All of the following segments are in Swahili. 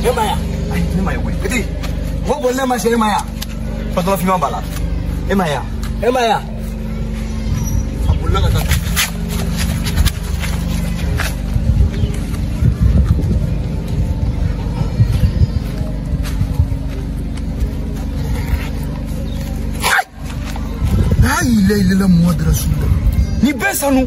Emaya. Emaya we. Kiti. Wo bolle ma sey Emaya. Patron fi mambala. Emaya. Emaya. Abulla kata. La ilaha illallah Muhammad Rasulullah. Ni besanu.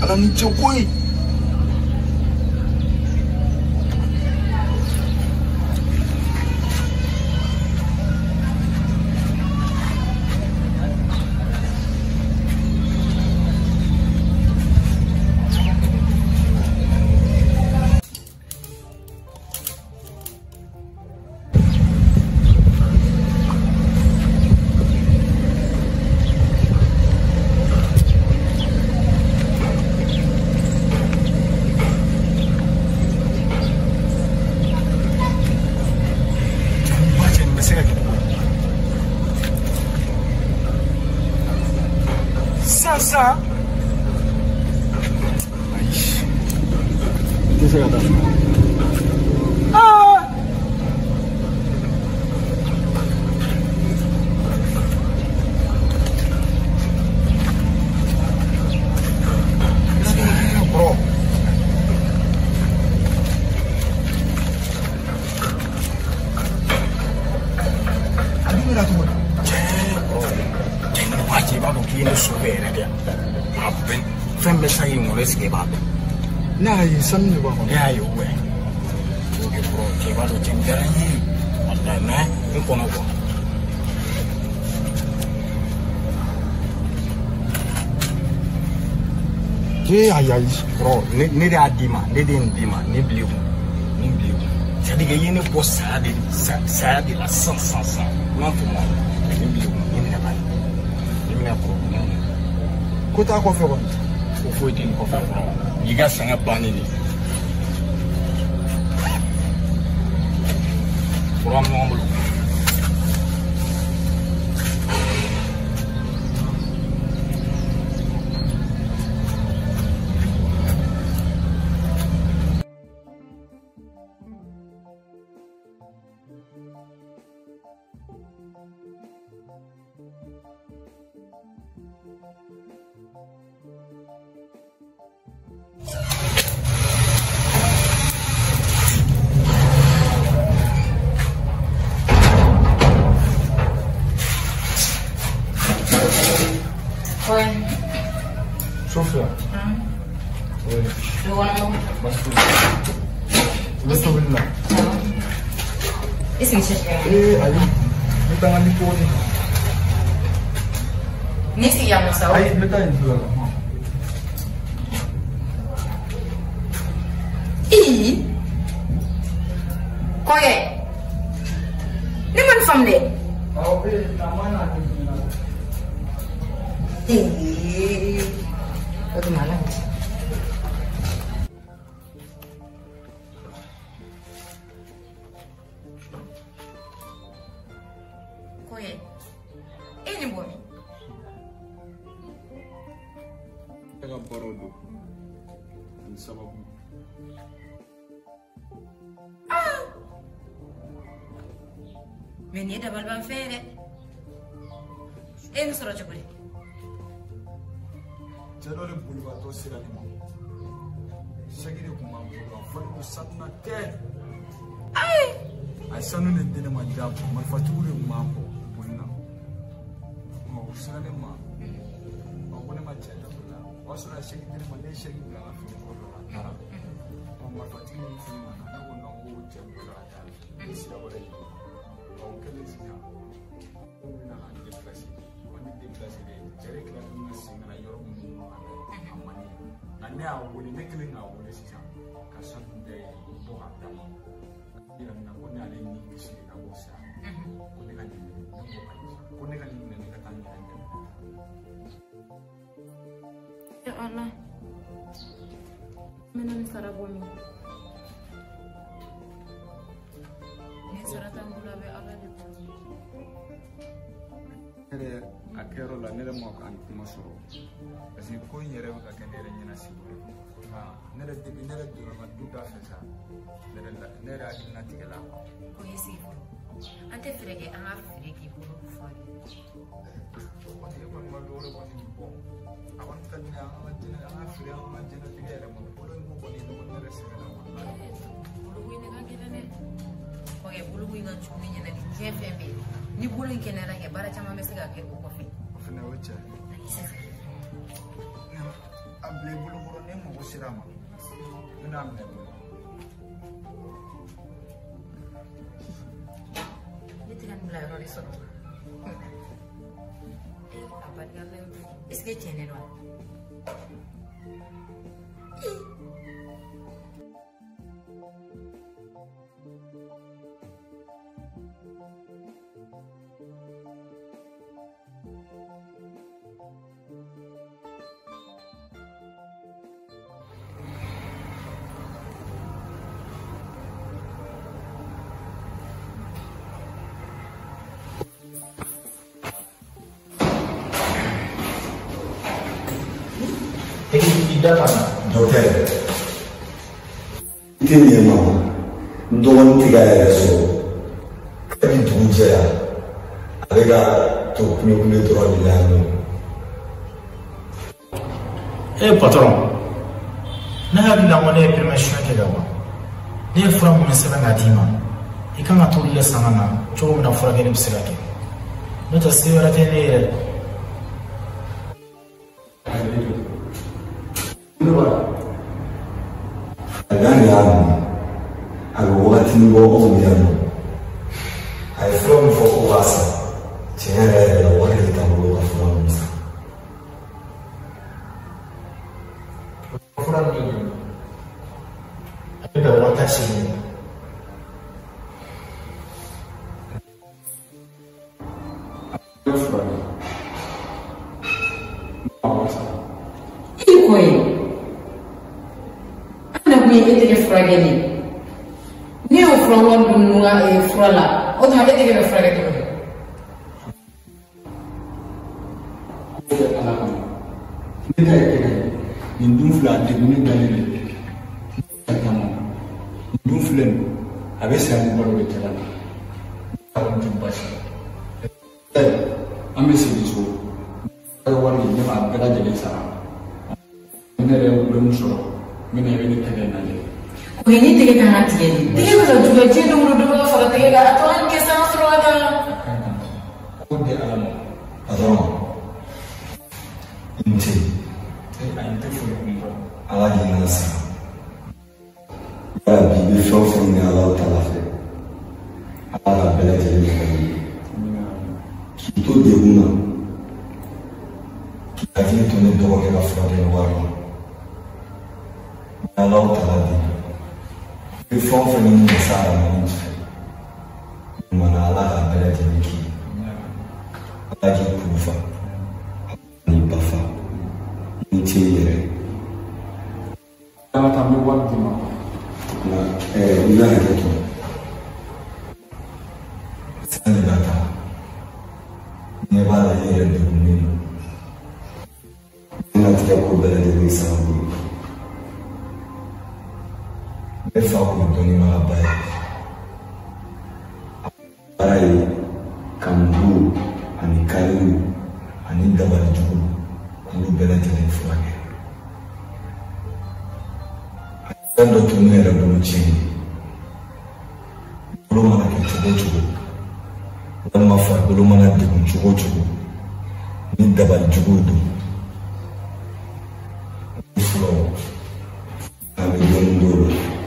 Ala ni chokoi. Sasa Bisa kata bro Adi mira tu wajib aku kini supaya dia apa family saya ngurus kebat nah isan ni bang ya yo we oke bro kebat tu cengkeranya ada na ingkono ko ayah bro ni dia adima ni dia adima ni beliau jadi gaya ni bos saya di la sans nanti mau ni beliau ini apa Kota ko fe ko fo din ko fe ko yiga sanga bani ni Quran mo Sofia. اسمي شفيع. علي. متى عندي كوني. نفسي يعمل سوا. أي متى ينزل؟ إيه. كوي. نمن فهم ده. أوكي. كمان ada. Itu mana? Koye, ini bumi. Tengah borodo, ini sababu. Meni ada balban fere. Ini surat coba. Jalole bulbato sirani mo shagire kuma ko fadu sanna ke ay sanu ne dina ma jab ma fature ma ko bunna mo sirani ma ko ne ma chela bula wasura shagire ma ne shagire ma fi ko la tara ma fature ni fi ma na ko no ko jabira ta isi ya bole ko kele sinya ko na ande klasi ko ni klasi de jere kala ni singa yoro na ne a wuli ne kelen a wuli sisan ka sanu de bɔ ka dama yɛrɛ na ko ne ale ni kisi ka bɔ sa ko ne ka nin ne bɔ ka ko ne ka nin ne ka taa ɲɛgɛn dɛmɛ Ya Allah, mana ni sarabo mi? Ni saratan bula be Allah a kɛyɔrɔ la ne yɛrɛ ma kuma sɔrɔ parce que ko in yɛrɛ bɛ ka kɛ ne yɛrɛ ɲɛna sigi ne yɛrɛ donna n ka du da fɛ sa ne yɛrɛ hakilina tigɛla ko ye sigi fɔlɔ an tɛ fɛɛrɛ kɛ an ka feere k'i bolo fɔ e kɔni ma dɔwɛrɛ kɔni bɔ a kɔni ka di ne an ka feere an ka jɛnatigɛ yɛrɛ ma bolo in ko kɔni ne kɔni yɛrɛ sɛgɛnna bolo in ka gɛlɛn dɛ bolo in ka jugu ni ɲɛna ni diɲɛ fɛn bɛɛ ni bolo in kɛnɛyara kɛ baara caman bɛ se ka kɛ o kɔfɛ o fana o cɛ a bila i bolo kɔrɔ ne mago sera a ma ne n'a minɛ bolo ne tɛ ka nin bila yɔrɔ de sɔrɔ a barika la est-ce que tiɲɛ de don Docteur, ite ni ma ndon tiga ya so kadi tunjera alega to kunye to radilano patron na habi la monnaie permission ke gawa ne fura mo sebe na dima ikanga to ile sanana cho na fura ke ne bisira ke no ta se yara tene Agani alu wakati nibo omuyano I from for Owasa chere la wale tambo wa from Ada orang taksi fragile ni o from one dunga e frala o ma de ke fragile ni da ke ni dun fula de ni dalile tama dun fulen abe sa mo balo de tala ko dum bashi ame se diso wani ni ma bela de sara ne re o dum so mina yebe ni tege na le ko ni tege kan atiye ni tege ko juga je dum do fara tege ga to an ke san sro ata ko de alamo Patron inte ay te fo ni ko ala di nasa ala bi bi fo ni ala taala fe ala bela jeli ni ki to de una ki avi to ne to ke la fra de waro ala taala di bi fo ni sa ni mana ala bela jeli ki Lagi kufa ni bafa ni tiere ala tambe wan dima na ina haketo sani data ne bala yere de mini ina tia ko bela de ni sabu ne fa ko doni ma bai ai kambu ani kalimu ani dabali jugu olu bɛɛ lajɛlen furakɛ fɛn dɔ tun ne yɛrɛ bolo tiɲɛ bolo mana kɛ cogo cogo walima farikolo mana degun cogo cogo ni dabali juguw don fɔlɔ an bɛ dɔɔnin dɔw la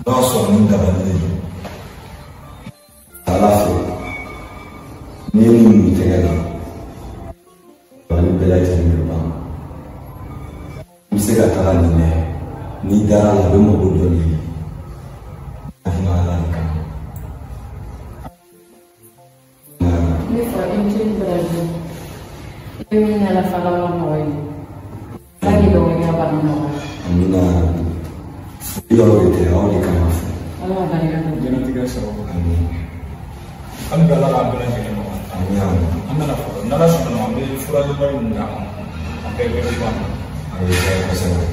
n'a sɔrɔ ni dabali de don ala fɛ n'i ye mun tɛgɛ la dabali bɛɛ lajɛlen bɛ ban i bɛ se ka taga nin lɛ n'i dara la a bɛ mago dɔ de ye a fana ala de kama. ne fa in tun bɛra dun e min ala fala ma mɔgɔ ye ala k'i dɔgɔ ya bana nɔgɔ yɔrɔ de tɛ aw de kan ka fɔ. Ala ka barika don. Diɲɛnatigɛ sababu. An bɛ ala k'a bɛɛ lajɛlen ma. An bɛna fɔlɔ n'ala sɔnna an bɛ furakɛliba min d'a ma a bɛɛ bɛ ban. bɛ kosɛbɛ.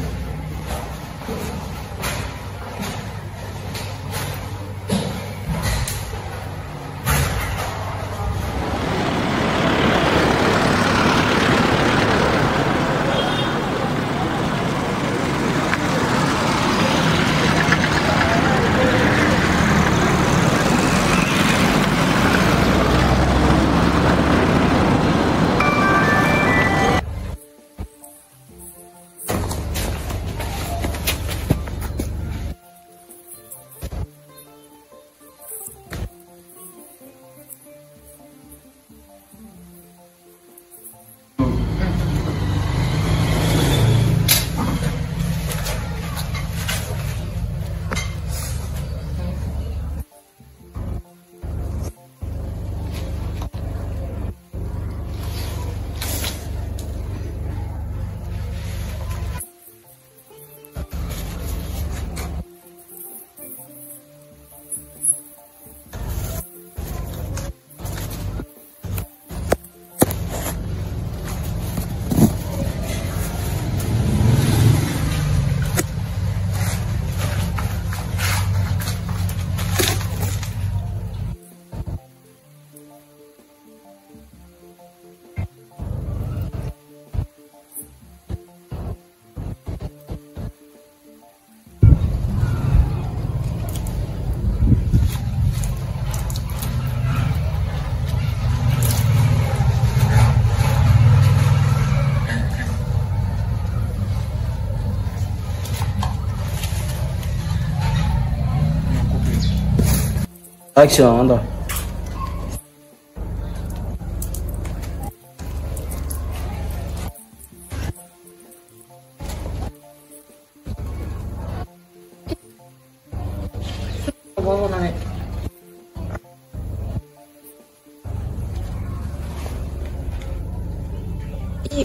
Action, anda.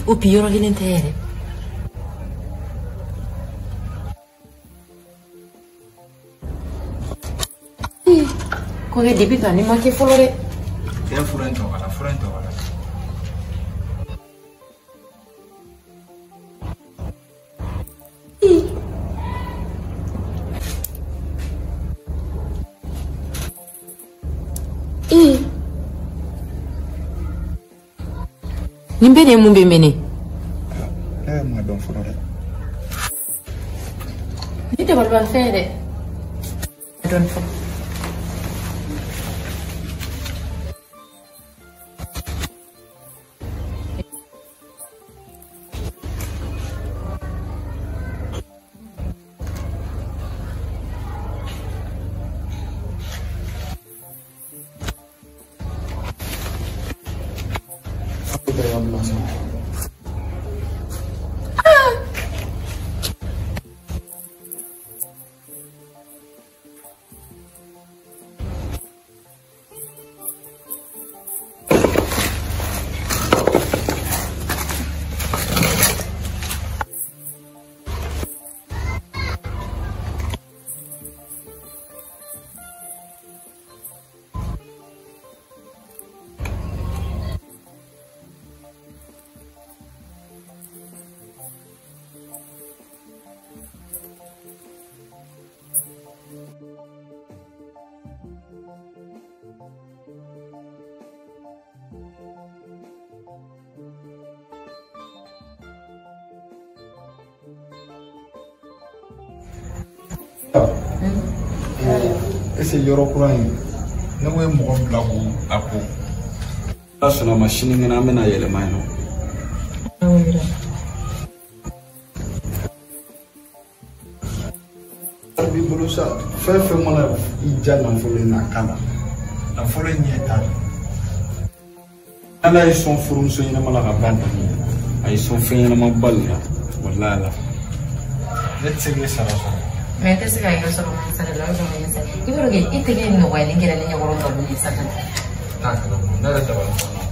O pior ali na terra. Kau ke debi kan ni makin follow deh. Dia furan tu kalau. Ni bene mun be mene. Ma don follow deh. Ni te balban fere. Don follow. Ese yɔrɔ kura in ne ko ye mɔgɔ bila ko a ko n'a sɔnna ma sini kɛnɛ an bɛna yɛlɛma yen nɔ. B'i bolo sa fɛn fɛn mana i ja nafolo in na a kan na nafolo in ɲɛ t'a la. Ala ye sɔn furumuso ɲɛnama la ka ban daminɛ a ye sɔn fɛn ɲɛnama ba de la walayi ala ne tɛ se k'e sara sɔrɔ. Mais te se ka yɔrɔ sɔrɔ man sara la o sɔrɔ man sara. I b'a dɔn kɛ i tɛgɛ nɔgɔyalen kɛra ne ɲɛkɔrɔ ka wuli sa kan. N'a kɛra mun ne yɛrɛ dabali banna.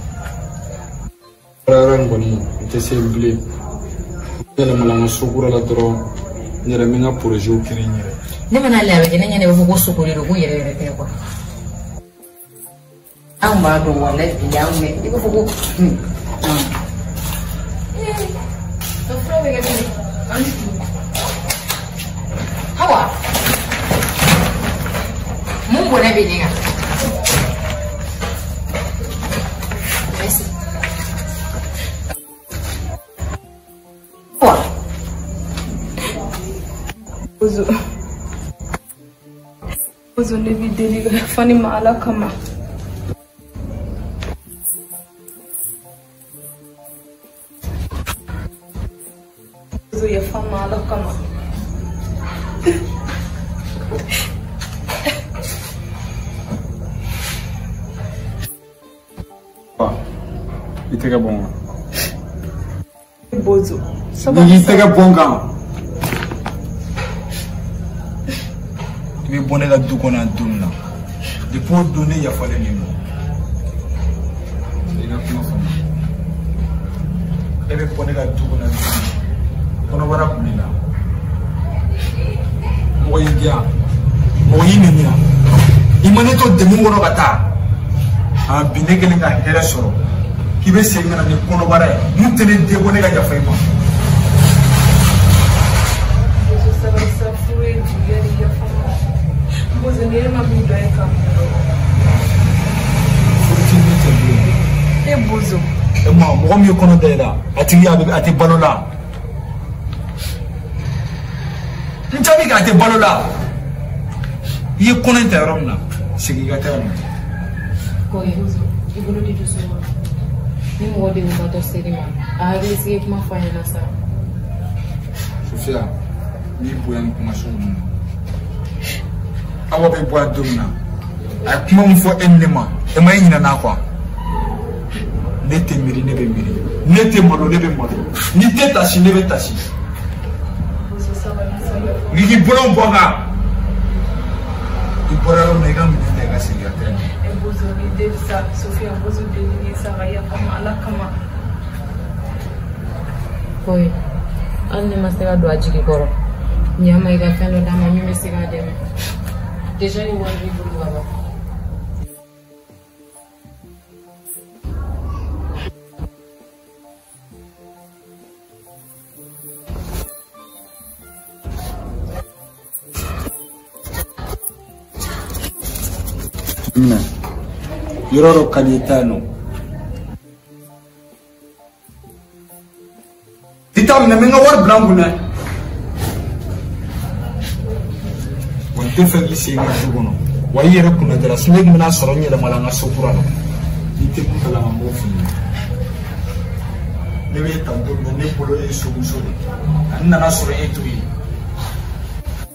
Yɔrɔ in kɔni n tɛ se bilen. N yɛlɛmana n ka so kura la dɔrɔn n yɛrɛ n bɛ n ka projet kiri n yɛrɛ. ne mana le avec ne ne ko so ko le ko yere te ko am ba do wala ya me ko ko to pro be ga hawa mun bone be dinga hawa Uzo ne videli fani maala kama uzo ya fani maala kama itega bon bozo ni itega bon ga ibe bonne la du kona dunna de pour donner ya fallait ni mo ina kuma fama ebe bonne la du kona kono wara kumina mo yingia mo yinina imane to de mo ngono kata a binegele nga hera soro kibe sengana ni kono wara mutene de bonne ga ya fayma bozo ma mo mi kono dela ati ya be ati balola ntabi ga ati balola yi kono interomna sigi ga teromna ko bozo ibolo di so ni mo de mo to serima a ga si kuma fanya sa Sofia ni buyan kuma sunu awa be bwa dumna a kuma mo fo ennema e may nyina na kwa nete miri ne be miri nete malo ne be malo ni teta si ne be tashi ni ki bolon bonga iporalo ne ga mi ne ga siga te e bozo ni de sa Sofia bozo de ni sa ya kama ala kama koy an ne masega do ajigi goro nyama iga fendo dama mi mesega dem déjà ni won bi bulu baba yororo kanitano titam na menga war blanguna wonte fegli singa dugono wayere kuna dara suleg mina soronye la malanga sokura no ite kutala mambo fini nebe tambo ne polo e sogusore anna na soro etui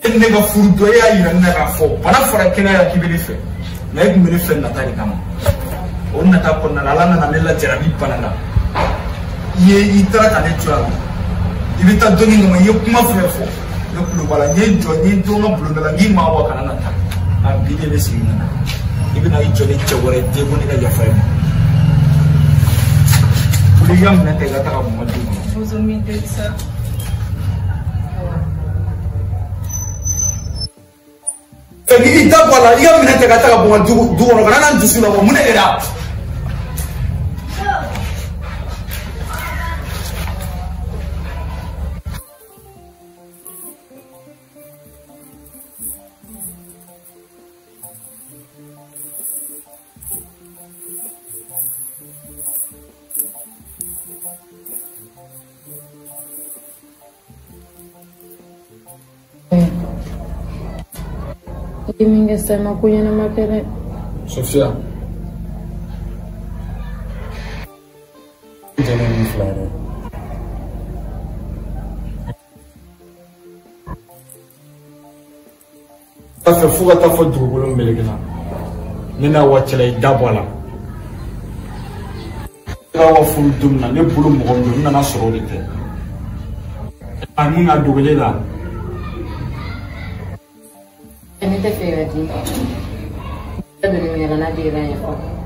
enne ga furdo ya ira na ga fo para fora kena ya kibele fe na ek mere fe na tari kama onna ta konna la na nella jarabi panana ye itara ka ne tura ibita doni ngama ye kuma fe fo no kulo bala ye jo ni to no bulo la ni ma wa kana na ta a bide le singa ibina ijo le chawore de boni ga ya fa ma William na te ga ta ka mo di bozo mi de sa ni ta bala ya mina te ga ta ka mo du no kana na dusu na mo ne era Minge sama kuya na makere Sofia jana ni flare ta fuga ta fo dugolo melegina nina wachala idabala ga wa fu dumna ne bulu mo gondo nana soro dite ani na dugelela Ini teh fera di. Kita dulu ni rana di raya kok.